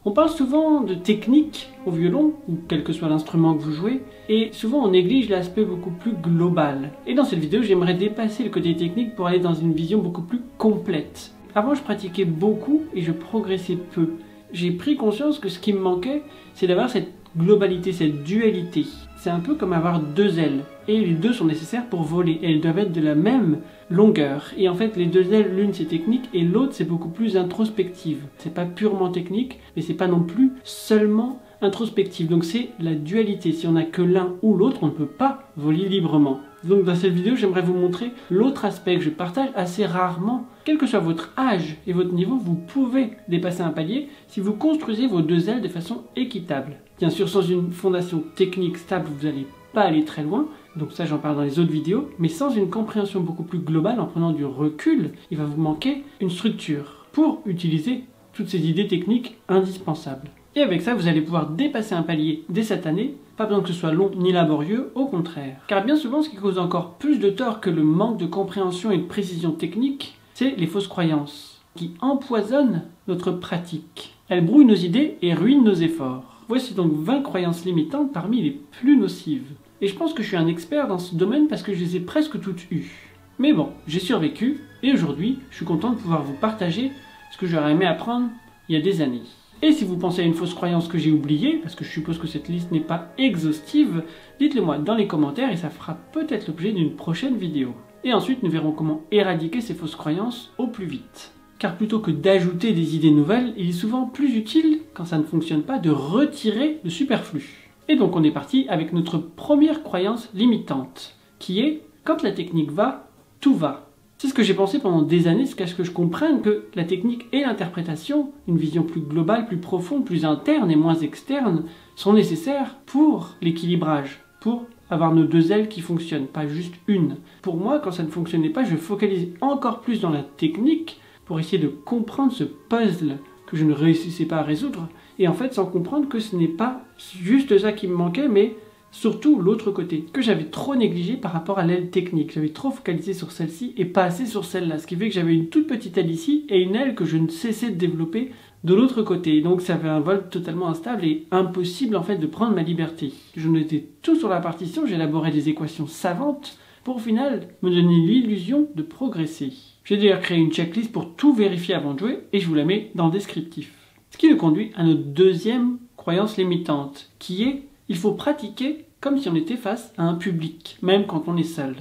On parle souvent de technique au violon, ou quel que soit l'instrument que vous jouez, et souvent on néglige l'aspect beaucoup plus global. Et dans cette vidéo, j'aimerais dépasser le côté technique pour aller dans une vision beaucoup plus complète. Avant, je pratiquais beaucoup et je progressais peu. J'ai pris conscience que ce qui me manquait, c'est d'avoir cette globalité, cette dualité. C'est un peu comme avoir deux ailes, et les deux sont nécessaires pour voler, et elles doivent être de la même longueur. Et en fait, les deux ailes, l'une c'est technique, et l'autre c'est beaucoup plus introspective. C'est pas purement technique, mais c'est pas non plus seulement introspective. Donc c'est la dualité. Si on n'a que l'un ou l'autre, on ne peut pas voler librement. Donc dans cette vidéo, j'aimerais vous montrer l'autre aspect que je partage assez rarement. Quel que soit votre âge et votre niveau, vous pouvez dépasser un palier si vous construisez vos deux ailes de façon équitable. Bien sûr, sans une fondation technique stable, vous n'allez pas aller très loin. Donc ça, j'en parle dans les autres vidéos. Mais sans une compréhension beaucoup plus globale, en prenant du recul, il va vous manquer une structure pour utiliser toutes ces idées techniques indispensables. Et avec ça, vous allez pouvoir dépasser un palier dès cette année. Pas besoin que ce soit long ni laborieux, au contraire. Car bien souvent, ce qui cause encore plus de tort que le manque de compréhension et de précision technique, c'est les fausses croyances, qui empoisonnent notre pratique. Elles brouillent nos idées et ruinent nos efforts. Voici donc 20 croyances limitantes parmi les plus nocives. Et je pense que je suis un expert dans ce domaine parce que je les ai presque toutes eues. Mais bon, j'ai survécu, et aujourd'hui, je suis content de pouvoir vous partager ce que j'aurais aimé apprendre il y a des années. Et si vous pensez à une fausse croyance que j'ai oubliée, parce que je suppose que cette liste n'est pas exhaustive, dites-le moi dans les commentaires et ça fera peut-être l'objet d'une prochaine vidéo. Et ensuite, nous verrons comment éradiquer ces fausses croyances au plus vite. Car plutôt que d'ajouter des idées nouvelles, il est souvent plus utile, quand ça ne fonctionne pas, de retirer le superflu. Et donc on est parti avec notre première croyance limitante, qui est « quand la technique va, tout va ». C'est ce que j'ai pensé pendant des années, jusqu'à ce que je comprenne que la technique et l'interprétation, une vision plus globale, plus profonde, plus interne et moins externe, sont nécessaires pour l'équilibrage, pour avoir nos deux ailes qui fonctionnent, pas juste une. Pour moi, quand ça ne fonctionnait pas, je focalisais encore plus dans la technique pour essayer de comprendre ce puzzle que je ne réussissais pas à résoudre, et en fait sans comprendre que ce n'est pas juste ça qui me manquait, mais surtout l'autre côté, que j'avais trop négligé par rapport à l'aile technique. J'avais trop focalisé sur celle-ci et pas assez sur celle-là, ce qui fait que j'avais une toute petite aile ici et une aile que je ne cessais de développer de l'autre côté. Donc ça fait un vol totalement instable et impossible en fait de prendre ma liberté. Je mettais tout sur la partition, j'élaborais des équations savantes pour au final me donner l'illusion de progresser. J'ai d'ailleurs créé une checklist pour tout vérifier avant de jouer et je vous la mets dans le descriptif. Ce qui nous conduit à notre deuxième croyance limitante, qui est il faut pratiquer comme si on était face à un public, même quand on est seul.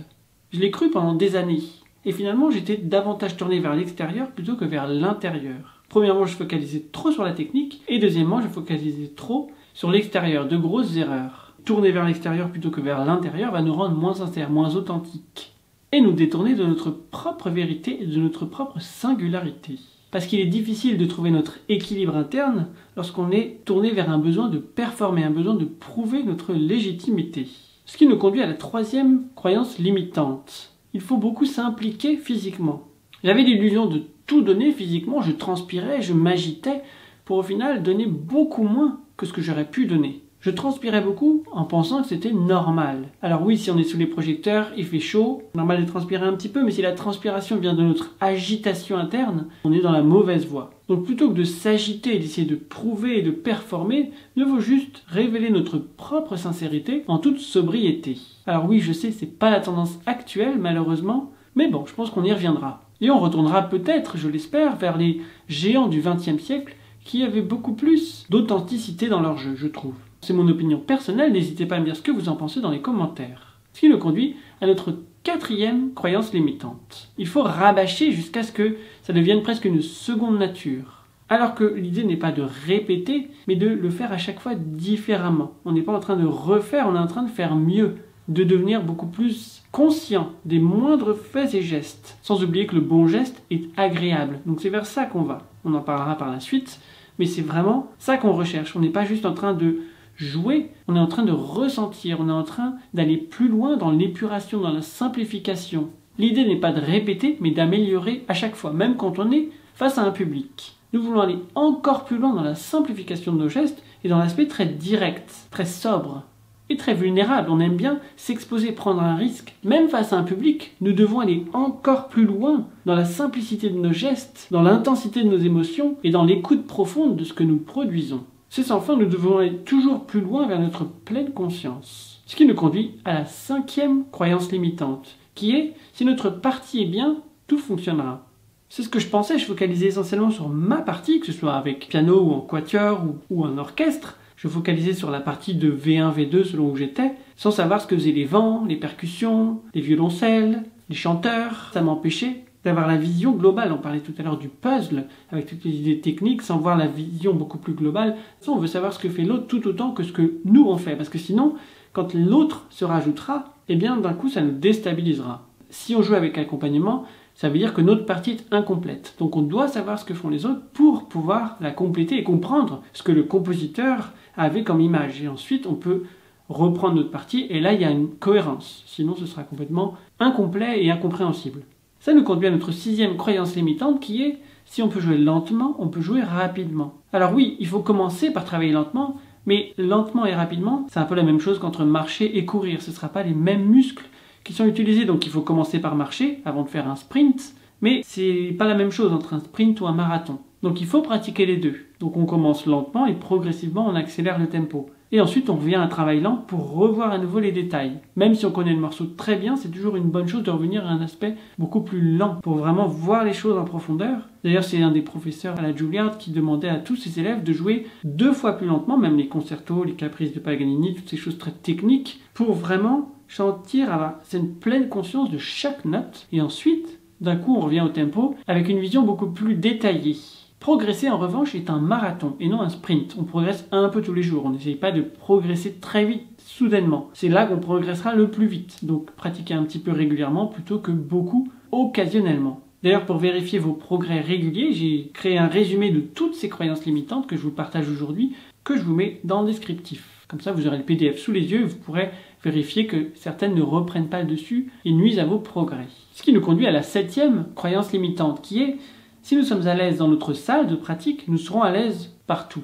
Je l'ai cru pendant des années, et finalement j'étais davantage tourné vers l'extérieur plutôt que vers l'intérieur. Premièrement, je focalisais trop sur la technique, et deuxièmement, je focalisais trop sur l'extérieur, de grosses erreurs. Tourner vers l'extérieur plutôt que vers l'intérieur va nous rendre moins sincères, moins authentiques, et nous détourner de notre propre vérité et de notre propre singularité. Parce qu'il est difficile de trouver notre équilibre interne lorsqu'on est tourné vers un besoin de performer, un besoin de prouver notre légitimité. Ce qui nous conduit à la troisième croyance limitante. Il faut beaucoup s'impliquer physiquement. J'avais l'illusion de tout donner physiquement, je transpirais, je m'agitais, pour au final donner beaucoup moins que ce que j'aurais pu donner. Je transpirais beaucoup en pensant que c'était normal. Alors oui, si on est sous les projecteurs, il fait chaud, normal de transpirer un petit peu, mais si la transpiration vient de notre agitation interne, on est dans la mauvaise voie. Donc plutôt que de s'agiter et d'essayer de prouver et de performer, mieux vaut juste révéler notre propre sincérité en toute sobriété. Alors oui, je sais, c'est pas la tendance actuelle malheureusement, mais bon, je pense qu'on y reviendra. Et on retournera peut-être, je l'espère, vers les géants du XXe siècle qui avaient beaucoup plus d'authenticité dans leur jeu, je trouve. C'est mon opinion personnelle, n'hésitez pas à me dire ce que vous en pensez dans les commentaires. Ce qui nous conduit à notre quatrième croyance limitante. Il faut rabâcher jusqu'à ce que ça devienne presque une seconde nature. Alors que l'idée n'est pas de répéter, mais de le faire à chaque fois différemment. On n'est pas en train de refaire, on est en train de faire mieux, de devenir beaucoup plus conscient des moindres faits et gestes, sans oublier que le bon geste est agréable. Donc c'est vers ça qu'on va. On en parlera par la suite, mais c'est vraiment ça qu'on recherche. On n'est pas juste en train de jouer, on est en train de ressentir, on est en train d'aller plus loin dans l'épuration, dans la simplification. L'idée n'est pas de répéter, mais d'améliorer à chaque fois, même quand on est face à un public. Nous voulons aller encore plus loin dans la simplification de nos gestes et dans l'aspect très direct, très sobre. est très vulnérable. On aime bien s'exposer, prendre un risque. Même face à un public, nous devons aller encore plus loin dans la simplicité de nos gestes, dans l'intensité de nos émotions et dans l'écoute profonde de ce que nous produisons. C'est sans fin, nous devons aller toujours plus loin vers notre pleine conscience. Ce qui nous conduit à la 5e croyance limitante, qui est « si notre partie est bien, tout fonctionnera ». C'est ce que je pensais, je focalisais essentiellement sur ma partie, que ce soit avec piano ou en quatuor ou en orchestre. Je focalisais sur la partie de V1, V2 selon où j'étais, sans savoir ce que faisaient les vents, les percussions, les violoncelles, les chanteurs. Ça m'empêchait d'avoir la vision globale. On parlait tout à l'heure du puzzle, avec toutes les idées techniques, sans voir la vision beaucoup plus globale. On veut savoir ce que fait l'autre tout autant que ce que nous on fait, parce que sinon, quand l'autre se rajoutera, eh bien d'un coup ça nous déstabilisera. Si on joue avec accompagnement, ça veut dire que notre partie est incomplète. Donc on doit savoir ce que font les autres pour pouvoir la compléter et comprendre ce que le compositeur avait comme image. Et ensuite on peut reprendre notre partie et là il y a une cohérence. Sinon ce sera complètement incomplet et incompréhensible. Ça nous conduit à notre 6e croyance limitante qui est si on peut jouer lentement, on peut jouer rapidement. Alors oui, il faut commencer par travailler lentement, mais lentement et rapidement, c'est un peu la même chose qu'entre marcher et courir. Ce ne sera pas les mêmes muscles qui sont utilisés. Donc il faut commencer par marcher avant de faire un sprint, mais c'est pas la même chose entre un sprint ou un marathon. Donc il faut pratiquer les deux. Donc on commence lentement et progressivement on accélère le tempo. Et ensuite on revient à un travail lent pour revoir à nouveau les détails. Même si on connaît le morceau très bien, c'est toujours une bonne chose de revenir à un aspect beaucoup plus lent pour vraiment voir les choses en profondeur. D'ailleurs c'est un des professeurs à la Juilliard qui demandait à tous ses élèves de jouer 2 fois plus lentement, même les concertos, les caprices de Paganini, toutes ces choses très techniques, pour vraiment sentir avoir une pleine conscience de chaque note. Et ensuite, d'un coup on revient au tempo avec une vision beaucoup plus détaillée. Progresser, en revanche, est un marathon et non un sprint. On progresse un peu tous les jours. On n'essaye pas de progresser très vite, soudainement. C'est là qu'on progressera le plus vite. Donc, pratiquez un petit peu régulièrement plutôt que beaucoup occasionnellement. D'ailleurs, pour vérifier vos progrès réguliers, j'ai créé un résumé de toutes ces croyances limitantes que je vous partage aujourd'hui, que je vous mets dans le descriptif. Comme ça, vous aurez le PDF sous les yeux et vous pourrez vérifier que certaines ne reprennent pas le dessus et nuisent à vos progrès. Ce qui nous conduit à la 7e croyance limitante, qui est si nous sommes à l'aise dans notre salle de pratique, nous serons à l'aise partout.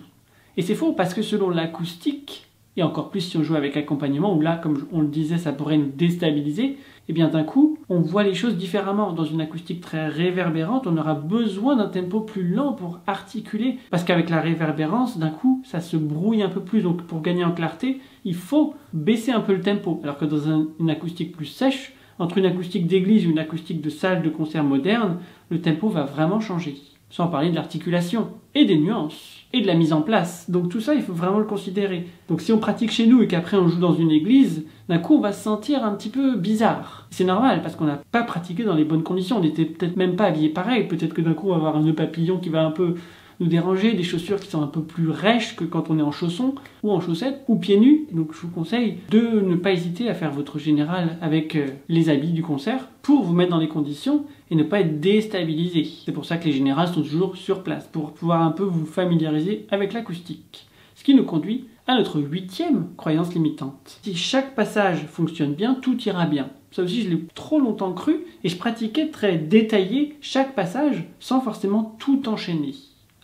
Et c'est faux parce que selon l'acoustique, et encore plus si on joue avec accompagnement, où là, comme on le disait, ça pourrait nous déstabiliser, et bien d'un coup, on voit les choses différemment. Dans une acoustique très réverbérante, on aura besoin d'un tempo plus lent pour articuler, parce qu'avec la réverbérance, d'un coup, ça se brouille un peu plus. Donc pour gagner en clarté, il faut baisser un peu le tempo. Alors que dans une acoustique plus sèche, entre une acoustique d'église ou une acoustique de salle de concert moderne, le tempo va vraiment changer. Sans parler de l'articulation, et des nuances, et de la mise en place. Donc tout ça, il faut vraiment le considérer. Donc si on pratique chez nous et qu'après on joue dans une église, d'un coup on va se sentir un petit peu bizarre. C'est normal, parce qu'on n'a pas pratiqué dans les bonnes conditions, on n'était peut-être même pas habillé pareil, peut-être que d'un coup on va avoir un nœud papillon qui va un peu nous déranger, des chaussures qui sont un peu plus rêches que quand on est en chaussons, ou en chaussettes, ou pieds nus. Donc je vous conseille de ne pas hésiter à faire votre général avec les habits du concert, pour vous mettre dans les conditions et ne pas être déstabilisé. C'est pour ça que les générales sont toujours sur place, pour pouvoir un peu vous familiariser avec l'acoustique. Ce qui nous conduit à notre 8e croyance limitante. Si chaque passage fonctionne bien, tout ira bien. Ça aussi, je l'ai trop longtemps cru, et je pratiquais très détaillé chaque passage, sans forcément tout enchaîner.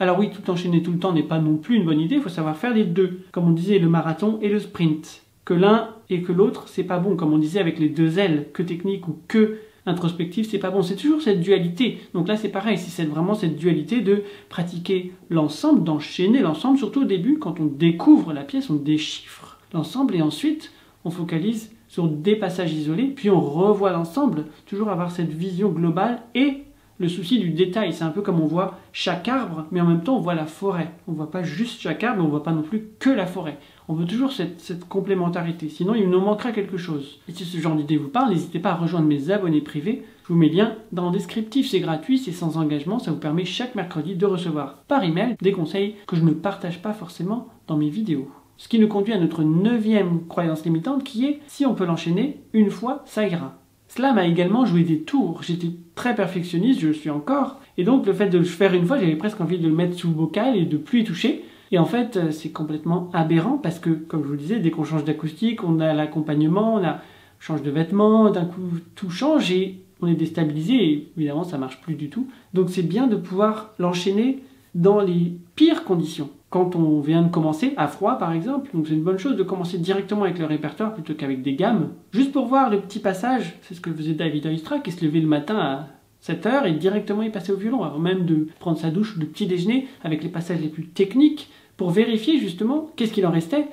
Alors oui, tout enchaîner tout le temps n'est pas non plus une bonne idée, il faut savoir faire les deux. Comme on disait, le marathon et le sprint. Que l'un et que l'autre, c'est pas bon. Comme on disait avec les 2 L, que technique ou que introspectif, c'est pas bon. C'est toujours cette dualité. Donc là, c'est pareil, c'est vraiment cette dualité de pratiquer l'ensemble, d'enchaîner l'ensemble, surtout au début, quand on découvre la pièce, on déchiffre l'ensemble et ensuite, on focalise sur des passages isolés, puis on revoit l'ensemble, toujours avoir cette vision globale et le souci du détail. C'est un peu comme on voit chaque arbre, mais en même temps on voit la forêt. On ne voit pas juste chaque arbre, mais on ne voit pas non plus que la forêt. On veut toujours cette complémentarité, sinon il nous manquera quelque chose. Et si ce genre d'idée vous parle, n'hésitez pas à rejoindre mes abonnés privés. Je vous mets le lien dans le descriptif, c'est gratuit, c'est sans engagement, ça vous permet chaque mercredi de recevoir par email des conseils que je ne partage pas forcément dans mes vidéos. Ce qui nous conduit à notre 9e croyance limitante qui est, si on peut l'enchaîner, une fois, ça ira. Cela m'a également joué des tours. J'étais très perfectionniste, je le suis encore. Et donc le fait de le faire une fois, j'avais presque envie de le mettre sous le bocal et de plus y toucher. Et en fait, c'est complètement aberrant parce que, comme je vous le disais, dès qu'on change d'acoustique, on a l'accompagnement, on change de vêtements, d'un coup tout change et on est déstabilisé et évidemment ça marche plus du tout. Donc c'est bien de pouvoir l'enchaîner dans les pires conditions. Quand on vient de commencer à froid par exemple, donc c'est une bonne chose de commencer directement avec le répertoire plutôt qu'avec des gammes, juste pour voir le petit passage, c'est ce que faisait David Oistrakh, qui se levait le matin à 7 h et directement y passait au violon, avant même de prendre sa douche ou de petit déjeuner avec les passages les plus techniques, pour vérifier justement qu'est-ce qu'il en restait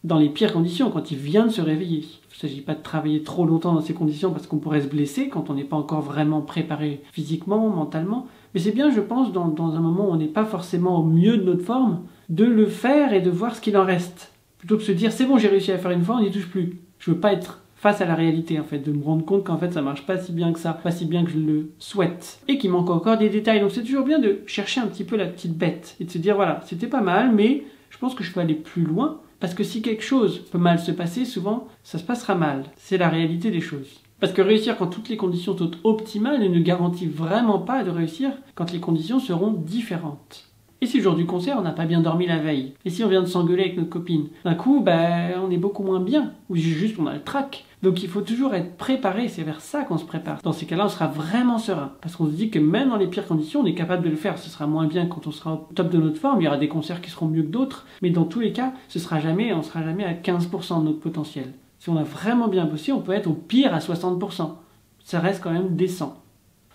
dans les pires conditions, quand il vient de se réveiller. Il ne s'agit pas de travailler trop longtemps dans ces conditions parce qu'on pourrait se blesser quand on n'est pas encore vraiment préparé physiquement, mentalement. Mais c'est bien, je pense, dans un moment où on n'est pas forcément au mieux de notre forme, de le faire et de voir ce qu'il en reste. Plutôt que de se dire, c'est bon, j'ai réussi à faire une fois, on n'y touche plus. Je veux pas être face à la réalité, en fait, de me rendre compte qu'en fait, ça marche pas si bien que ça, pas si bien que je le souhaite. Et qu'il manque encore des détails. Donc c'est toujours bien de chercher un petit peu la petite bête et de se dire, voilà, c'était pas mal, mais je pense que je peux aller plus loin. Parce que si quelque chose peut mal se passer, souvent, ça se passera mal. C'est la réalité des choses. Parce que réussir quand toutes les conditions sont optimales ne garantit vraiment pas de réussir quand les conditions seront différentes. Et si le jour du concert, on n'a pas bien dormi la veille? Et si on vient de s'engueuler avec notre copine? D'un coup, on est beaucoup moins bien. Ou juste on a le trac. Donc il faut toujours être préparé, c'est vers ça qu'on se prépare. Dans ces cas-là, on sera vraiment serein. Parce qu'on se dit que même dans les pires conditions, on est capable de le faire. Ce sera moins bien quand on sera au top de notre forme. Il y aura des concerts qui seront mieux que d'autres. Mais dans tous les cas, on sera jamais à 15% de notre potentiel. Si on a vraiment bien bossé, on peut être au pire à 60%. Ça reste quand même décent.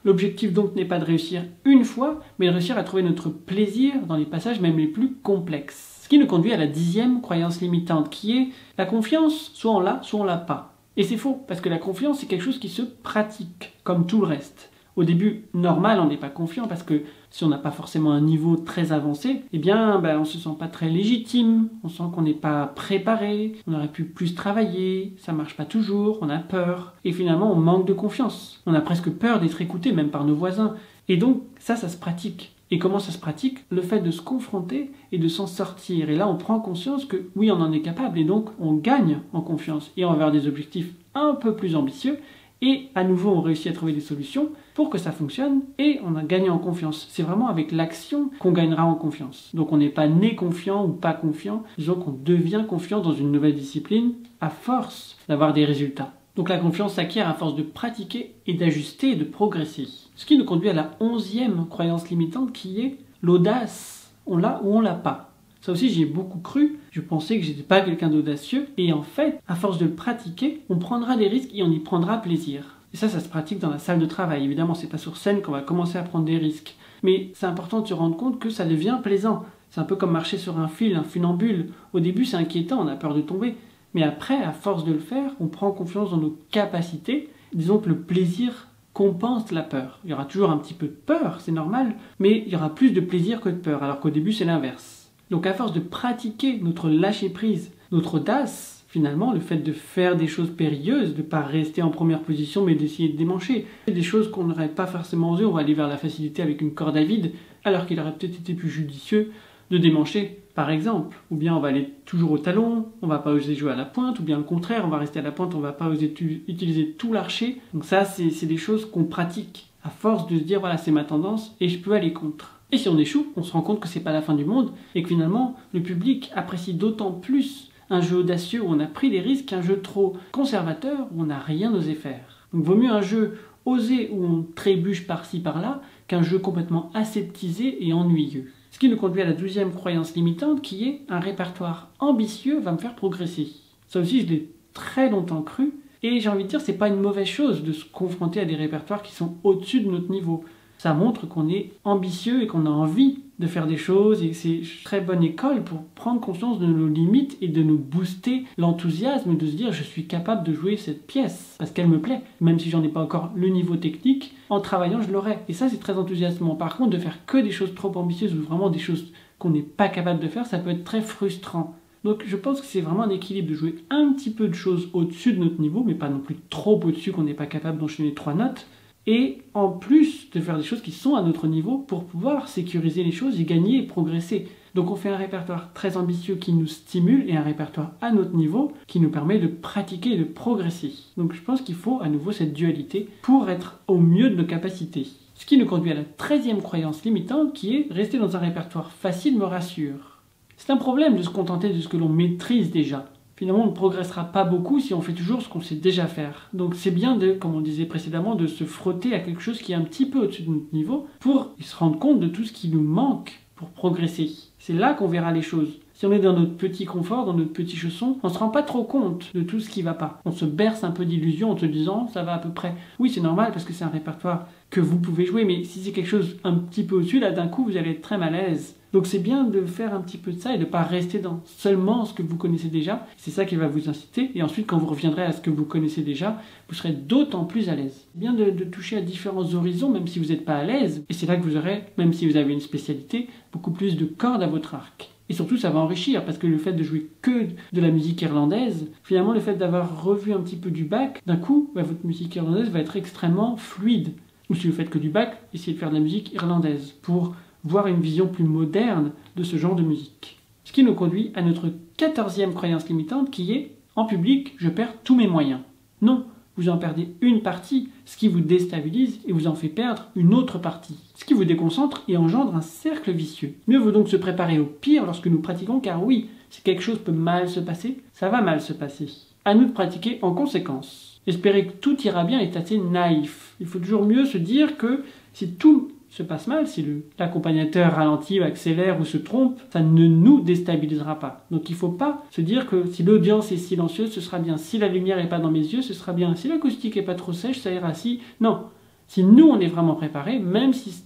L'objectif donc n'est pas de réussir une fois, mais de réussir à trouver notre plaisir dans les passages même les plus complexes. Ce qui nous conduit à la 10e croyance limitante, qui est la confiance, soit on l'a, soit on l'a pas. Et c'est faux, parce que la confiance c'est quelque chose qui se pratique, comme tout le reste. Au début, normal, on n'est pas confiant parce que si on n'a pas forcément un niveau très avancé, on se sent pas très légitime, on sent qu'on n'est pas préparé, on aurait pu plus travailler, ça marche pas toujours, on a peur. Et finalement, on manque de confiance. On a presque peur d'être écouté, même par nos voisins. Et donc, ça se pratique. Et comment ça se pratique? Le fait de se confronter et de s'en sortir. Et là, on prend conscience que oui, on en est capable et donc on gagne en confiance. Et on va vers des objectifs un peu plus ambitieux. Et à nouveau, on réussit à trouver des solutions pour que ça fonctionne et on a gagné en confiance. C'est vraiment avec l'action qu'on gagnera en confiance. Donc on n'est pas né confiant ou pas confiant, disons qu'on devient confiant dans une nouvelle discipline à force d'avoir des résultats. Donc la confiance s'acquiert à force de pratiquer et d'ajuster et de progresser. Ce qui nous conduit à la 11e croyance limitante qui est l'audace. On l'a ou on l'a pas. Ça aussi, j'y ai beaucoup cru. Je pensais que j'étais pas quelqu'un d'audacieux. Et en fait, à force de le pratiquer, on prendra des risques et on y prendra plaisir. Et ça se pratique dans la salle de travail. Évidemment, c'est pas sur scène qu'on va commencer à prendre des risques. Mais c'est important de se rendre compte que ça devient plaisant. C'est un peu comme marcher sur un fil, un funambule. Au début, c'est inquiétant, on a peur de tomber. Mais après, à force de le faire, on prend confiance dans nos capacités. Disons que le plaisir compense la peur. Il y aura toujours un petit peu de peur, c'est normal, mais il y aura plus de plaisir que de peur, alors qu'au début, c'est l'inverse. Donc à force de pratiquer notre lâcher-prise, notre audace, finalement, le fait de faire des choses périlleuses, de ne pas rester en première position, mais d'essayer de démancher. Des choses qu'on n'aurait pas forcément osé, on va aller vers la facilité avec une corde à vide, alors qu'il aurait peut-être été plus judicieux de démancher, par exemple. Ou bien on va aller toujours au talon, on va pas oser jouer à la pointe, ou bien le contraire, on va rester à la pointe, on va pas oser utiliser tout l'archer. Donc ça, c'est des choses qu'on pratique, à force de se dire, voilà, c'est ma tendance, et je peux aller contre. Et si on échoue, on se rend compte que c'est pas la fin du monde et que finalement, le public apprécie d'autant plus un jeu audacieux où on a pris des risques qu'un jeu trop conservateur où on n'a rien osé faire. Donc vaut mieux un jeu osé où on trébuche par-ci par-là qu'un jeu complètement aseptisé et ennuyeux. Ce qui nous conduit à la 12e croyance limitante qui est un répertoire ambitieux va me faire progresser. Ça aussi, je l'ai très longtemps cru et j'ai envie de dire c'est pas une mauvaise chose de se confronter à des répertoires qui sont au-dessus de notre niveau. Ça montre qu'on est ambitieux et qu'on a envie de faire des choses et c'est une très bonne école pour prendre conscience de nos limites et de nous booster l'enthousiasme de se dire je suis capable de jouer cette pièce parce qu'elle me plaît, même si j'en ai pas encore le niveau technique, en travaillant je l'aurai. Et ça c'est très enthousiasmant. Par contre de faire que des choses trop ambitieuses ou vraiment des choses qu'on n'est pas capable de faire, ça peut être très frustrant. Donc je pense que c'est vraiment un équilibre de jouer un petit peu de choses au-dessus de notre niveau, mais pas non plus trop au-dessus qu'on n'est pas capable d'enchaîner 3 notes. Et en plus de faire des choses qui sont à notre niveau pour pouvoir sécuriser les choses et gagner et progresser. Donc on fait un répertoire très ambitieux qui nous stimule et un répertoire à notre niveau qui nous permet de pratiquer et de progresser. Donc je pense qu'il faut à nouveau cette dualité pour être au mieux de nos capacités. Ce qui nous conduit à la 13e croyance limitante qui est rester dans un répertoire facile me rassure. C'est un problème de se contenter de ce que l'on maîtrise déjà. Finalement, on ne progressera pas beaucoup si on fait toujours ce qu'on sait déjà faire. Donc c'est bien de, comme on disait précédemment, de se frotter à quelque chose qui est un petit peu au-dessus de notre niveau pour se rendre compte de tout ce qui nous manque pour progresser. C'est là qu'on verra les choses. Si on est dans notre petit confort, dans notre petit chausson, on ne se rend pas trop compte de tout ce qui ne va pas. On se berce un peu d'illusions en se disant ça va à peu près. Oui, c'est normal parce que c'est un répertoire que vous pouvez jouer, mais si c'est quelque chose un petit peu au-dessus, là d'un coup vous allez être très mal à l'aise. Donc c'est bien de faire un petit peu de ça et de ne pas rester dans seulement ce que vous connaissez déjà. C'est ça qui va vous inciter. Et ensuite, quand vous reviendrez à ce que vous connaissez déjà, vous serez d'autant plus à l'aise. C'est bien de toucher à différents horizons, même si vous n'êtes pas à l'aise. Et c'est là que vous aurez, même si vous avez une spécialité, beaucoup plus de cordes à votre arc. Et surtout, ça va enrichir, parce que le fait de jouer que de la musique irlandaise, finalement, le fait d'avoir revu un petit peu du Bach, d'un coup, votre musique irlandaise va être extrêmement fluide. Ou si vous faites que du Bach, essayez de faire de la musique irlandaise pour voir une vision plus moderne de ce genre de musique. Ce qui nous conduit à notre 14e croyance limitante qui est « En public, je perds tous mes moyens ». Non, vous en perdez une partie, ce qui vous déstabilise et vous en fait perdre une autre partie. Ce qui vous déconcentre et engendre un cercle vicieux. Mieux vaut donc se préparer au pire lorsque nous pratiquons car oui, si quelque chose peut mal se passer, ça va mal se passer. À nous de pratiquer en conséquence. Espérer que tout ira bien est assez naïf. Il faut toujours mieux se dire que si tout se passe mal, si l'accompagnateur ralentit, accélère ou se trompe, ça ne nous déstabilisera pas. Donc il ne faut pas se dire que si l'audience est silencieuse, ce sera bien. Si la lumière n'est pas dans mes yeux, ce sera bien. Si l'acoustique n'est pas trop sèche, ça ira. Non. Si nous, on est vraiment préparés, même si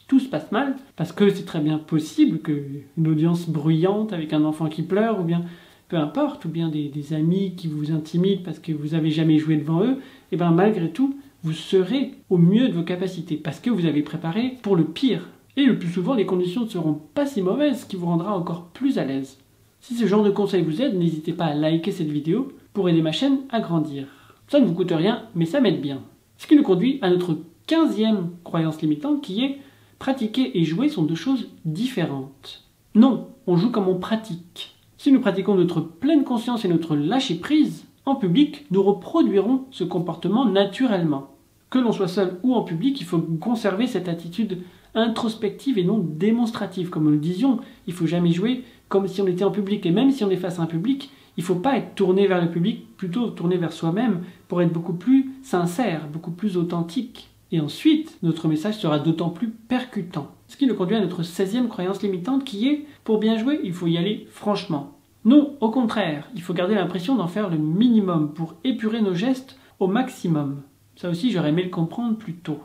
tout se passe mal, parce que c'est très bien possible qu'une audience bruyante avec un enfant qui pleure, ou bien peu importe, ou bien des amis qui vous intimident parce que vous n'avez jamais joué devant eux, et bien malgré tout, vous serez au mieux de vos capacités parce que vous avez préparé pour le pire. Et le plus souvent, les conditions ne seront pas si mauvaises, ce qui vous rendra encore plus à l'aise. Si ce genre de conseils vous aide, n'hésitez pas à liker cette vidéo pour aider ma chaîne à grandir. Ça ne vous coûte rien, mais ça m'aide bien. Ce qui nous conduit à notre 15e croyance limitante qui est « Pratiquer et jouer sont deux choses différentes ». Non, on joue comme on pratique. Si nous pratiquons notre pleine conscience et notre lâcher-prise, en public, nous reproduirons ce comportement naturellement. Que l'on soit seul ou en public, il faut conserver cette attitude introspective et non démonstrative. Comme nous le disions, il ne faut jamais jouer comme si on était en public. Et même si on est face à un public, il ne faut pas être tourné vers le public, plutôt tourné vers soi-même pour être beaucoup plus sincère, beaucoup plus authentique. Et ensuite, notre message sera d'autant plus percutant. Ce qui nous conduit à notre 16e croyance limitante qui est « Pour bien jouer, il faut y aller franchement ». Non, au contraire, il faut garder l'impression d'en faire le minimum pour épurer nos gestes au maximum. Ça aussi, j'aurais aimé le comprendre plus tôt.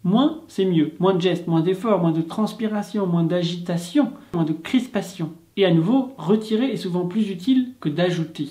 Moins, c'est mieux. Moins de gestes, moins d'efforts, moins de transpiration, moins d'agitation, moins de crispation. Et à nouveau, retirer est souvent plus utile que d'ajouter.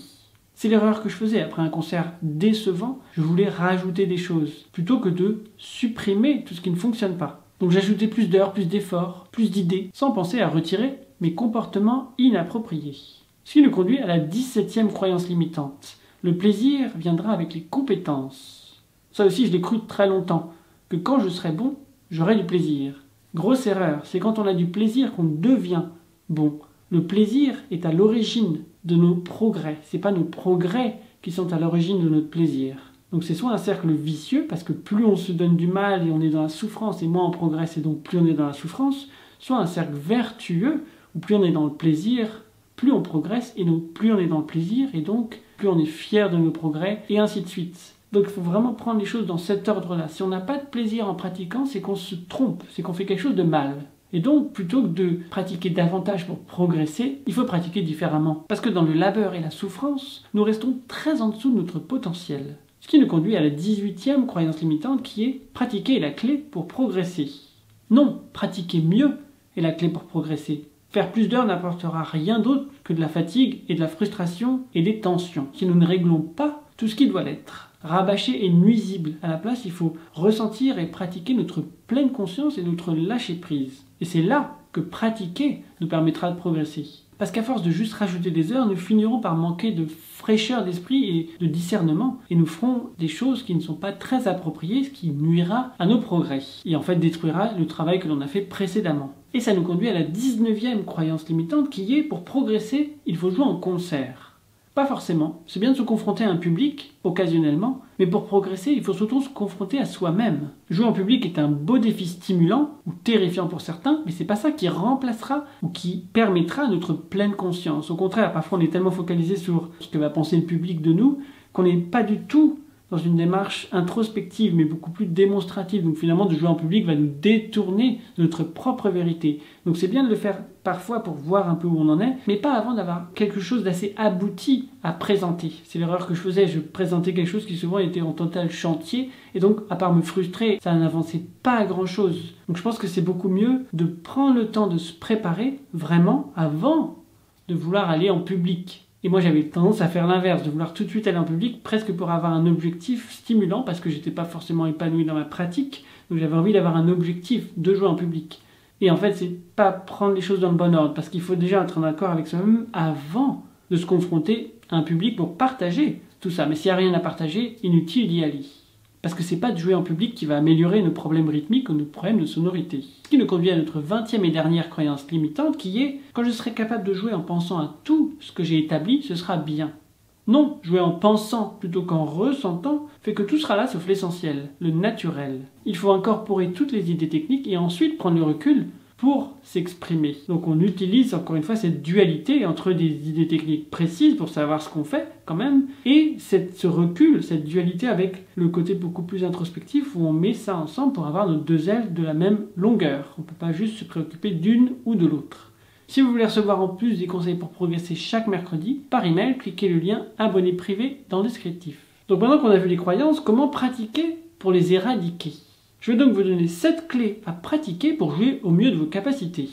C'est l'erreur que je faisais après un concert décevant. Je voulais rajouter des choses, plutôt que de supprimer tout ce qui ne fonctionne pas. Donc j'ajoutais plus d'heures, plus d'efforts, plus d'idées, sans penser à retirer mes comportements inappropriés. Ce qui nous conduit à la 17e croyance limitante. Le plaisir viendra avec les compétences. Ça aussi, je l'ai cru très longtemps, que quand je serai bon, j'aurai du plaisir. Grosse erreur, c'est quand on a du plaisir qu'on devient bon. Le plaisir est à l'origine de nos progrès. Ce n'est pas nos progrès qui sont à l'origine de notre plaisir. Donc c'est soit un cercle vicieux, parce que plus on se donne du mal et on est dans la souffrance, et moins on progresse et donc plus on est dans la souffrance, soit un cercle vertueux, où plus on est dans le plaisir, plus on progresse, et donc plus on est dans le plaisir, et donc plus on est fier de nos progrès, et ainsi de suite. Donc il faut vraiment prendre les choses dans cet ordre-là. Si on n'a pas de plaisir en pratiquant, c'est qu'on se trompe, c'est qu'on fait quelque chose de mal. Et donc, plutôt que de pratiquer davantage pour progresser, il faut pratiquer différemment. Parce que dans le labeur et la souffrance, nous restons très en dessous de notre potentiel. Ce qui nous conduit à la 18e croyance limitante qui est « pratiquer est la clé pour progresser ». Non, pratiquer mieux est la clé pour progresser. Faire plus d'heures n'apportera rien d'autre que de la fatigue et de la frustration et des tensions, si nous ne réglons pas tout ce qui doit l'être. Rabâcher est nuisible. À la place, il faut ressentir et pratiquer notre pleine conscience et notre lâcher-prise. Et c'est là que pratiquer nous permettra de progresser. Parce qu'à force de juste rajouter des heures, nous finirons par manquer de fraîcheur d'esprit et de discernement. Et nous ferons des choses qui ne sont pas très appropriées, ce qui nuira à nos progrès. Et en fait détruira le travail que l'on a fait précédemment. Et ça nous conduit à la 19e croyance limitante qui est, pour progresser, il faut jouer en concert. Pas forcément. C'est bien de se confronter à un public, occasionnellement, mais pour progresser, il faut surtout se confronter à soi-même. Jouer en public est un beau défi stimulant, ou terrifiant pour certains, mais c'est pas ça qui remplacera ou qui permettra notre pleine conscience. Au contraire, parfois on est tellement focalisé sur ce que va penser le public de nous, qu'on n'est pas du tout dans une démarche introspective, mais beaucoup plus démonstrative. Donc finalement, de jouer en public va nous détourner de notre propre vérité. Donc c'est bien de le faire parfois pour voir un peu où on en est, mais pas avant d'avoir quelque chose d'assez abouti à présenter. C'est l'erreur que je faisais, je présentais quelque chose qui souvent était en total chantier, et donc à part me frustrer, ça n'avançait pas à grand chose. Donc je pense que c'est beaucoup mieux de prendre le temps de se préparer vraiment avant de vouloir aller en public. Et moi j'avais tendance à faire l'inverse, de vouloir tout de suite aller en public, presque pour avoir un objectif stimulant, parce que j'étais pas forcément épanoui dans ma pratique, donc j'avais envie d'avoir un objectif de jouer en public. Et en fait, c'est pas prendre les choses dans le bon ordre, parce qu'il faut déjà être en accord avec soi-même avant de se confronter à un public pour partager tout ça. Mais s'il n'y a rien à partager, inutile d'y aller. Parce que c'est pas de jouer en public qui va améliorer nos problèmes rythmiques ou nos problèmes de sonorité. Ce qui nous conduit à notre 20e et dernière croyance limitante qui est « Quand je serai capable de jouer en pensant à tout ce que j'ai établi, ce sera bien ». Non, jouer en pensant plutôt qu'en ressentant fait que tout sera là sauf l'essentiel, le naturel. Il faut incorporer toutes les idées techniques et ensuite prendre le recul pour s'exprimer. Donc on utilise encore une fois cette dualité entre des idées techniques précises pour savoir ce qu'on fait quand même, et ce recul, cette dualité avec le côté beaucoup plus introspectif où on met ça ensemble pour avoir nos deux ailes de la même longueur. On ne peut pas juste se préoccuper d'une ou de l'autre. Si vous voulez recevoir en plus des conseils pour progresser chaque mercredi, par email, cliquez le lien abonné privé dans le descriptif. Donc maintenant qu'on a vu les croyances, comment pratiquer pour les éradiquer ? Je vais donc vous donner 7 clés à pratiquer pour jouer au mieux de vos capacités.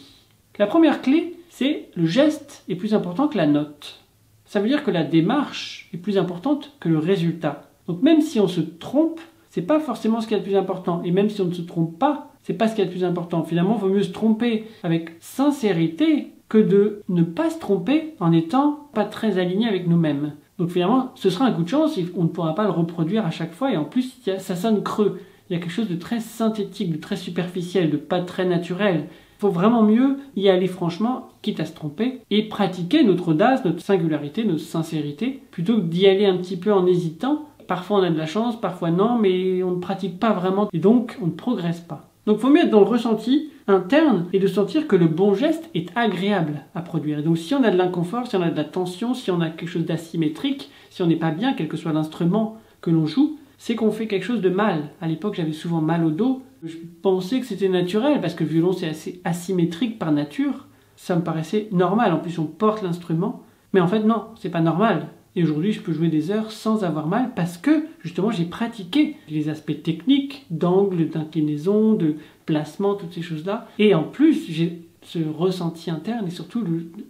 La première clé, c'est le geste est plus important que la note. Ça veut dire que la démarche est plus importante que le résultat. Donc même si on se trompe, c'est pas forcément ce qui est le plus important. Et même si on ne se trompe pas, c'est pas ce qui est le plus important. Finalement, il vaut mieux se tromper avec sincérité que de ne pas se tromper en n'étant pas très aligné avec nous-mêmes. Donc finalement, ce sera un coup de chance, on ne pourra pas le reproduire à chaque fois. Et en plus, ça sonne creux. Il y a quelque chose de très synthétique, de très superficiel, de pas très naturel. Il faut vraiment mieux y aller franchement, quitte à se tromper, et pratiquer notre audace, notre singularité, notre sincérité, plutôt que d'y aller un petit peu en hésitant. Parfois on a de la chance, parfois non, mais on ne pratique pas vraiment, et donc on ne progresse pas. Donc il faut mieux être dans le ressenti interne et de sentir que le bon geste est agréable à produire. Et donc si on a de l'inconfort, si on a de la tension, si on a quelque chose d'asymétrique, si on n'est pas bien, quel que soit l'instrument que l'on joue, c'est qu'on fait quelque chose de mal. À l'époque, j'avais souvent mal au dos. Je pensais que c'était naturel, parce que le violon, c'est assez asymétrique par nature. Ça me paraissait normal. En plus, on porte l'instrument. Mais en fait, non, c'est pas normal. Et aujourd'hui, je peux jouer des heures sans avoir mal, parce que, justement, j'ai pratiqué les aspects techniques, d'angle, d'inclinaison, de placement, toutes ces choses-là. Et en plus, j'ai ce ressenti interne, et surtout,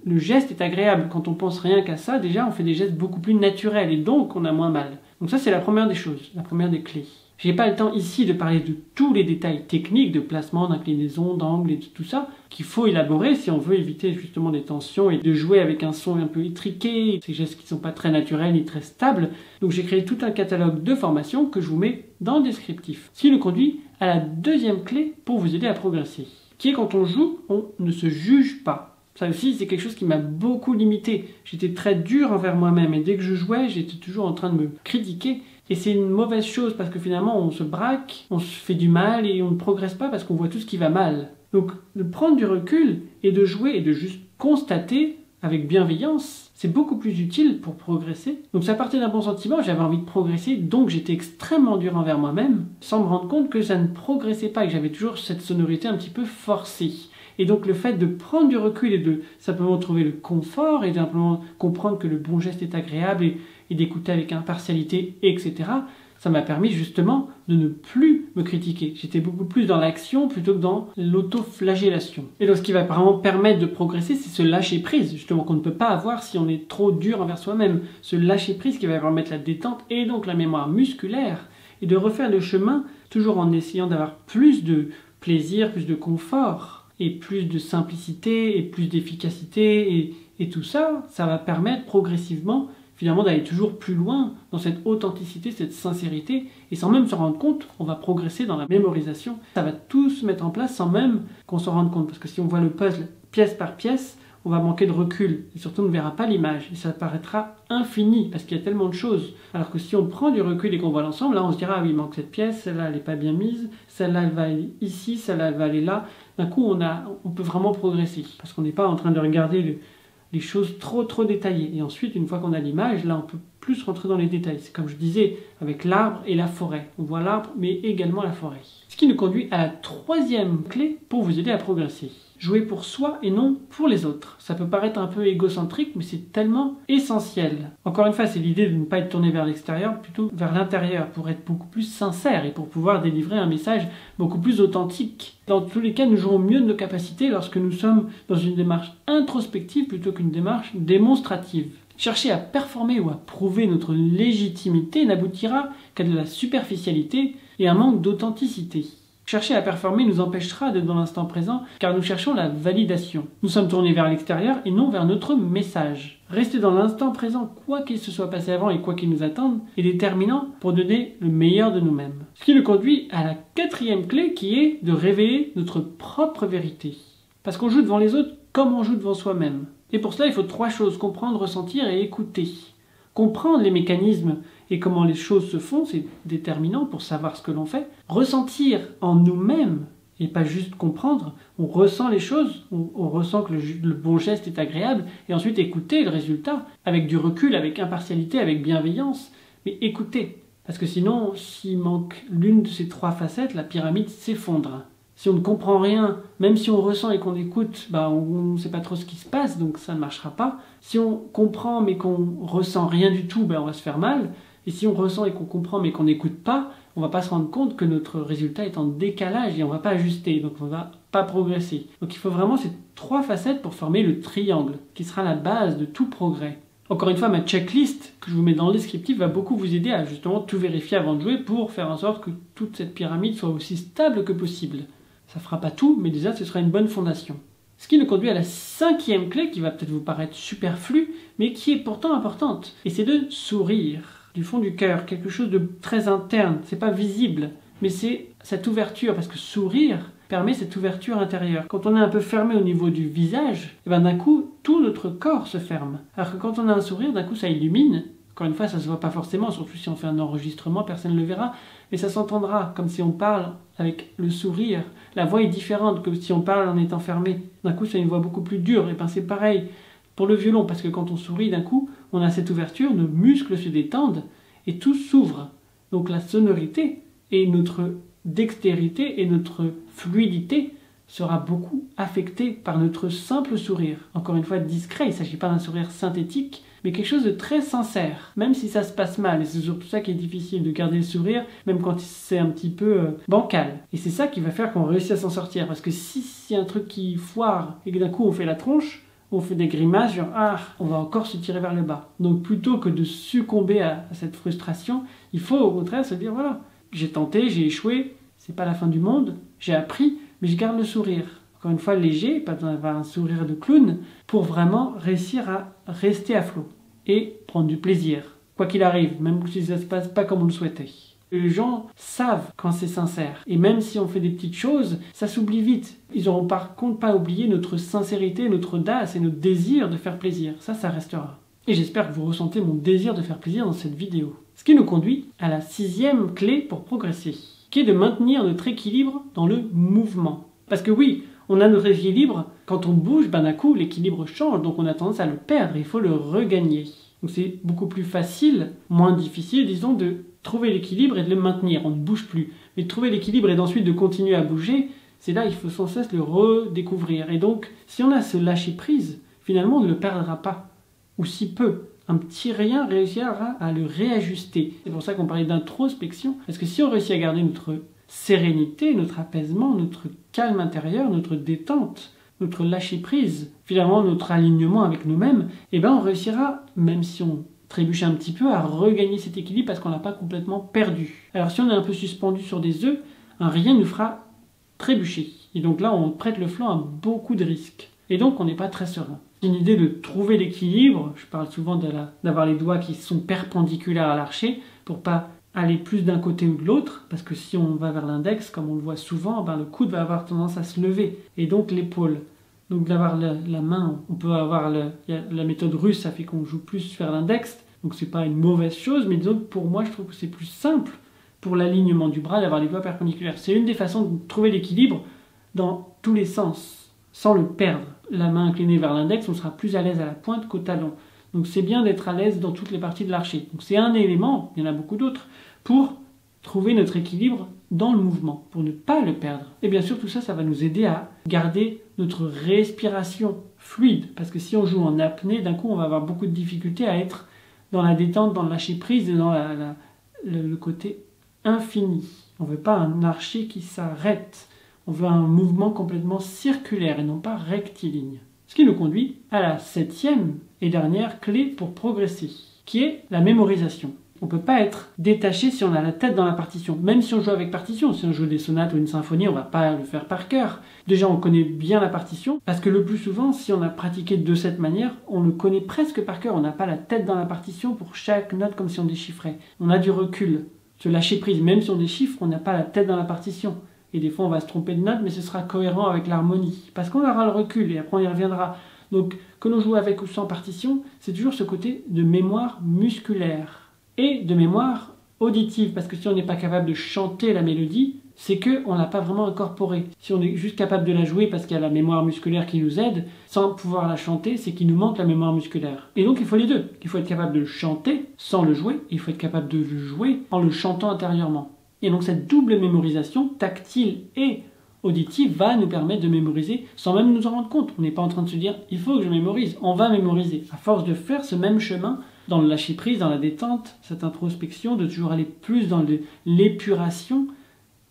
le geste est agréable. Quand on pense rien qu'à ça, déjà, on fait des gestes beaucoup plus naturels, et donc, on a moins mal. Donc ça, c'est la première des choses, la première des clés. Je n'ai pas le temps ici de parler de tous les détails techniques, de placement, d'inclinaison, d'angle et de tout ça, qu'il faut élaborer si on veut éviter justement des tensions et de jouer avec un son un peu étriqué, ces gestes qui ne sont pas très naturels ni très stables. Donc j'ai créé tout un catalogue de formations que je vous mets dans le descriptif. Ce qui nous conduit à la deuxième clé pour vous aider à progresser, qui est quand on joue, on ne se juge pas. Ça aussi, c'est quelque chose qui m'a beaucoup limité. J'étais très dur envers moi-même et dès que je jouais, j'étais toujours en train de me critiquer. Et c'est une mauvaise chose parce que finalement, on se braque, on se fait du mal et on ne progresse pas parce qu'on voit tout ce qui va mal. Donc, de prendre du recul et de jouer et de juste constater avec bienveillance, c'est beaucoup plus utile pour progresser. Donc ça partait d'un bon sentiment, j'avais envie de progresser, donc j'étais extrêmement dur envers moi-même, sans me rendre compte que ça ne progressait pas et que j'avais toujours cette sonorité un petit peu forcée. Et donc le fait de prendre du recul et de simplement trouver le confort et de simplement comprendre que le bon geste est agréable et d'écouter avec impartialité, etc., ça m'a permis justement de ne plus me critiquer. J'étais beaucoup plus dans l'action plutôt que dans l'autoflagellation. Et donc ce qui va vraiment permettre de progresser, c'est ce lâcher-prise, justement, qu'on ne peut pas avoir si on est trop dur envers soi-même. Ce lâcher-prise qui va permettre la détente et donc la mémoire musculaire et de refaire le chemin toujours en essayant d'avoir plus de plaisir, plus de confort et plus de simplicité et plus d'efficacité et tout ça, ça va permettre progressivement finalement d'aller toujours plus loin dans cette authenticité, cette sincérité, et sans même se rendre compte, on va progresser dans la mémorisation. Ça va tout se mettre en place sans même qu'on s'en rende compte, parce que si on voit le puzzle pièce par pièce, on va manquer de recul, et surtout on ne verra pas l'image, et ça paraîtra infini, parce qu'il y a tellement de choses. Alors que si on prend du recul et qu'on voit l'ensemble, là on se dira, ah oui, il manque cette pièce, celle-là elle n'est pas bien mise, celle-là elle va aller ici, celle-là elle va aller là. D'un coup on peut vraiment progresser, parce qu'on n'est pas en train de regarder les choses trop détaillées. Et ensuite, une fois qu'on a l'image, là on peut plus rentrer dans les détails. C'est comme je disais, avec l'arbre et la forêt. On voit l'arbre, mais également la forêt. Ce qui nous conduit à la troisième clé pour vous aider à progresser. Jouer pour soi et non pour les autres. Ça peut paraître un peu égocentrique, mais c'est tellement essentiel. Encore une fois, c'est l'idée de ne pas être tourné vers l'extérieur, plutôt vers l'intérieur, pour être beaucoup plus sincère et pour pouvoir délivrer un message beaucoup plus authentique. Dans tous les cas, nous jouerons mieux de nos capacités lorsque nous sommes dans une démarche introspective plutôt qu'une démarche démonstrative. Chercher à performer ou à prouver notre légitimité n'aboutira qu'à de la superficialité et un manque d'authenticité. Chercher à performer nous empêchera d'être dans l'instant présent car nous cherchons la validation. Nous sommes tournés vers l'extérieur et non vers notre message. Rester dans l'instant présent, quoi qu'il se soit passé avant et quoi qu'il nous attende, est déterminant pour donner le meilleur de nous-mêmes. Ce qui nous conduit à la quatrième clé qui est de révéler notre propre vérité. Parce qu'on joue devant les autres comme on joue devant soi-même. Et pour cela, il faut 3 choses, comprendre, ressentir et écouter. Comprendre les mécanismes et comment les choses se font, c'est déterminant pour savoir ce que l'on fait. Ressentir en nous-mêmes, et pas juste comprendre, on ressent les choses, on ressent que le bon geste est agréable, et ensuite écouter le résultat, avec du recul, avec impartialité, avec bienveillance, mais écouter. Parce que sinon, s'il manque l'une de ces 3 facettes, la pyramide s'effondre. Si on ne comprend rien, même si on ressent et qu'on écoute, on ne sait pas trop ce qui se passe, donc ça ne marchera pas. Si on comprend mais qu'on ressent rien du tout, on va se faire mal. Et si on ressent et qu'on comprend mais qu'on n'écoute pas, on ne va pas se rendre compte que notre résultat est en décalage et on ne va pas ajuster, donc on ne va pas progresser. Donc il faut vraiment ces 3 facettes pour former le triangle, qui sera la base de tout progrès. Encore une fois, ma checklist que je vous mets dans le descriptif va beaucoup vous aider à justement tout vérifier avant de jouer pour faire en sorte que toute cette pyramide soit aussi stable que possible. Ça ne fera pas tout, mais déjà ce sera une bonne fondation. Ce qui nous conduit à la 5e clé qui va peut-être vous paraître superflue, mais qui est pourtant importante. Et c'est de sourire du fond du cœur, quelque chose de très interne, c'est pas visible, mais c'est cette ouverture, parce que sourire permet cette ouverture intérieure. Quand on est un peu fermé au niveau du visage, d'un coup, tout notre corps se ferme. Alors que quand on a un sourire, d'un coup ça illumine. Encore une fois, ça ne se voit pas forcément, surtout si on fait un enregistrement, personne ne le verra, mais ça s'entendra, comme si on parle avec le sourire. La voix est différente que si on parle en étant fermé. D'un coup, c'est une voix beaucoup plus dure, et c'est pareil pour le violon, parce que quand on sourit, d'un coup, on a cette ouverture, nos muscles se détendent, et tout s'ouvre. Donc la sonorité et notre dextérité et notre fluidité sera beaucoup affectée par notre simple sourire. Encore une fois, discret, il ne s'agit pas d'un sourire synthétique, mais quelque chose de très sincère, même si ça se passe mal. Et c'est surtout ça qui est difficile, de garder le sourire, même quand c'est un petit peu bancal. Et c'est ça qui va faire qu'on réussit à s'en sortir. Parce que si c'est un truc qui foire, et que d'un coup on fait la tronche, on fait des grimaces, genre on va encore se tirer vers le bas. Donc plutôt que de succomber à cette frustration, il faut au contraire se dire, voilà, j'ai tenté, j'ai échoué, c'est pas la fin du monde, j'ai appris, mais je garde le sourire. Encore une fois, léger, pas besoin d'avoir un sourire de clown, pour vraiment réussir à rester à flot et prendre du plaisir, quoi qu'il arrive, même si ça ne se passe pas comme on le souhaitait. Les gens savent quand c'est sincère, et même si on fait des petites choses, ça s'oublie vite. Ils n'auront par contre pas oublié notre sincérité, notre audace et notre désir de faire plaisir. Ça restera. Et j'espère que vous ressentez mon désir de faire plaisir dans cette vidéo. Ce qui nous conduit à la 6e clé pour progresser, qui est de maintenir notre équilibre dans le mouvement. Parce que oui, on a notre équilibre, quand on bouge, d'un coup, l'équilibre change, donc on a tendance à le perdre, il faut le regagner. Donc c'est beaucoup plus facile, moins difficile, disons, de trouver l'équilibre et de le maintenir, on ne bouge plus. Mais de trouver l'équilibre et ensuite de continuer à bouger, c'est là il faut sans cesse le redécouvrir. Et donc, si on a ce lâcher-prise, finalement on ne le perdra pas, ou si peu. Un petit rien réussira à le réajuster. C'est pour ça qu'on parlait d'introspection, parce que si on réussit à garder notre sérénité, notre apaisement, notre calme intérieur, notre détente, notre lâcher-prise, finalement notre alignement avec nous-mêmes, on réussira, même si on trébuche un petit peu, à regagner cet équilibre parce qu'on l'a pas complètement perdu. Alors si on est un peu suspendu sur des œufs, un rien nous fera trébucher. Et donc là, on prête le flanc à beaucoup de risques. Et donc, on n'est pas très serein. C'est une idée de trouver l'équilibre. Je parle souvent d'avoir les doigts qui sont perpendiculaires à l'archet pour pas aller plus d'un côté ou de l'autre, parce que si on va vers l'index, comme on le voit souvent, le coude va avoir tendance à se lever, et donc l'épaule. Donc d'avoir la main, on peut avoir la méthode russe, ça fait qu'on joue plus vers l'index, donc c'est pas une mauvaise chose, mais disons que pour moi je trouve que c'est plus simple pour l'alignement du bras d'avoir les doigts perpendiculaires. C'est une des façons de trouver l'équilibre dans tous les sens, sans le perdre. La main inclinée vers l'index, on sera plus à l'aise à la pointe qu'au talon. Donc c'est bien d'être à l'aise dans toutes les parties de l'archer. Donc c'est un élément, il y en a beaucoup d'autres, pour trouver notre équilibre dans le mouvement, pour ne pas le perdre. Et bien sûr, tout ça, ça va nous aider à garder notre respiration fluide. Parce que si on joue en apnée, d'un coup, on va avoir beaucoup de difficultés à être dans la détente, dans le lâcher prise et dans le côté infini. On ne veut pas un archer qui s'arrête. On veut un mouvement complètement circulaire et non pas rectiligne. Ce qui nous conduit à la 7e et dernière clé pour progresser, qui est la mémorisation. On ne peut pas être détaché si on a la tête dans la partition. Même si on joue avec partition, si on joue des sonates ou une symphonie, on ne va pas le faire par cœur. Déjà, on connaît bien la partition, parce que le plus souvent, si on a pratiqué de cette manière, on le connaît presque par cœur. On n'a pas la tête dans la partition pour chaque note comme si on déchiffrait. On a du recul. Se lâcher prise, même si on déchiffre, on n'a pas la tête dans la partition. Et des fois, on va se tromper de note, mais ce sera cohérent avec l'harmonie. Parce qu'on aura le recul, et après on y reviendra. Donc, que l'on joue avec ou sans partition, c'est toujours ce côté de mémoire musculaire. Et de mémoire auditive, parce que si on n'est pas capable de chanter la mélodie, c'est qu'on ne l'a pas vraiment incorporée. Si on est juste capable de la jouer parce qu'il y a la mémoire musculaire qui nous aide, sans pouvoir la chanter, c'est qu'il nous manque la mémoire musculaire. Et donc il faut les deux. Il faut être capable de le chanter sans le jouer, et il faut être capable de le jouer en le chantant intérieurement. Et donc cette double mémorisation, tactile et auditive, va nous permettre de mémoriser sans même nous en rendre compte. On n'est pas en train de se dire « il faut que je mémorise », on va mémoriser. À force de faire ce même chemin, dans le lâcher-prise, dans la détente, cette introspection, de toujours aller plus dans l'épuration,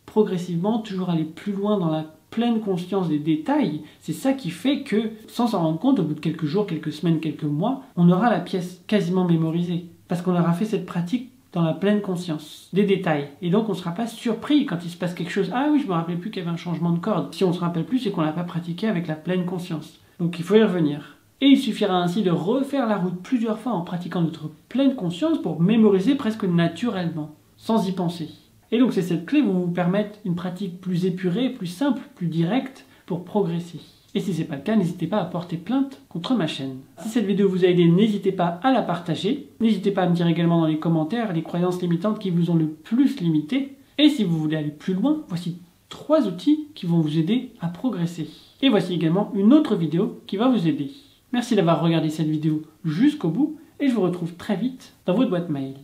progressivement, toujours aller plus loin dans la pleine conscience des détails, c'est ça qui fait que, sans s'en rendre compte, au bout de quelques jours, quelques semaines, quelques mois, on aura la pièce quasiment mémorisée. Parce qu'on aura fait cette pratique dans la pleine conscience des détails. Et donc on ne sera pas surpris quand il se passe quelque chose. Ah oui, je me rappelais plus qu'il y avait un changement de corde. Si on ne se rappelle plus, c'est qu'on l'a pas pratiqué avec la pleine conscience. Donc il faut y revenir. Et il suffira ainsi de refaire la route plusieurs fois en pratiquant notre pleine conscience pour mémoriser presque naturellement, sans y penser. Et donc c'est cette clé qui va vous permettre une pratique plus épurée, plus simple, plus directe pour progresser. Et si ce n'est pas le cas, n'hésitez pas à porter plainte contre ma chaîne. Si cette vidéo vous a aidé, n'hésitez pas à la partager. N'hésitez pas à me dire également dans les commentaires les croyances limitantes qui vous ont le plus limité. Et si vous voulez aller plus loin, voici 3 outils qui vont vous aider à progresser. Et voici également une autre vidéo qui va vous aider. Merci d'avoir regardé cette vidéo jusqu'au bout et je vous retrouve très vite dans votre boîte mail.